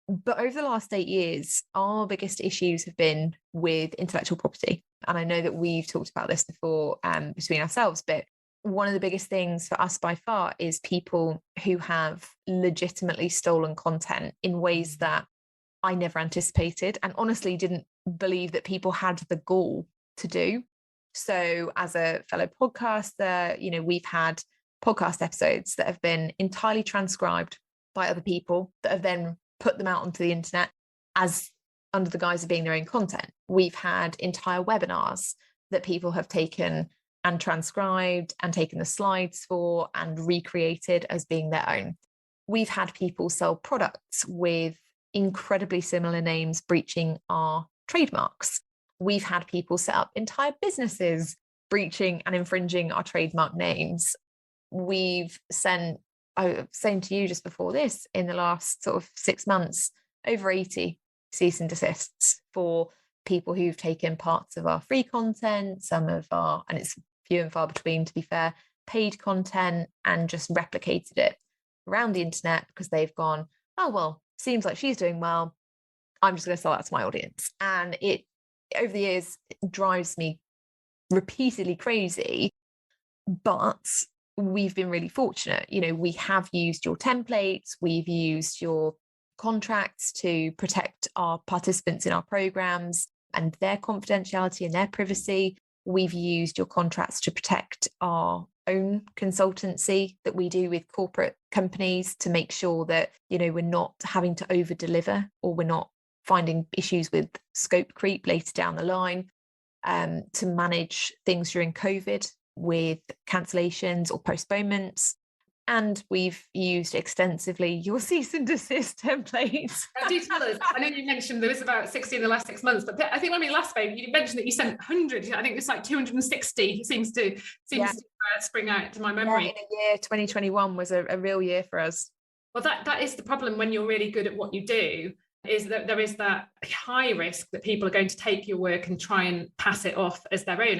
But over the last 8 years, our biggest issues have been with intellectual property. And I know that we've talked about this before between ourselves, but one of the biggest things for us by far is people who have legitimately stolen content in ways that I never anticipated and honestly didn't believe that people had the gall to do. So as a fellow podcaster, we've had podcast episodes that have been entirely transcribed by other people that have then put them out onto the internet as under the guise of being their own content. We've had entire webinars that people have taken and transcribed and taken the slides for and recreated as being their own. We've had people sell products with incredibly similar names breaching our trademarks. We've had people set up entire businesses breaching and infringing our trademark names. We've sent, I was saying to you just before this, in the last sort of 6 months, over 80 cease and desists for people who've taken parts of our free content, some of our, and it's few and far between, to be fair, paid content, and just replicated it around the internet because they've gone, oh, well, seems like she's doing well. I'm just going to sell that to my audience. And it, over the years, it drives me repeatedly crazy. But we've been really fortunate. We have used your templates, we've used your contracts to protect our participants in our programs and their confidentiality and their privacy. We've used your contracts to protect our own consultancy that we do with corporate companies to make sure that, we're not having to over deliver, or we're not finding issues with scope creep later down the line, to manage things during COVID with cancellations or postponements. And we've used extensively your cease and desist templates. Do tell us. I know you mentioned there was about 60 in the last 6 months, but I think when we last spoke, you mentioned that you sent 100. I think it's like 260 seems to spring out to my memory. Yeah, in a year, 2021 was a real year for us. Well, that is the problem when you're really good at what you do, is that there is that high risk that people are going to take your work and try and pass it off as their own.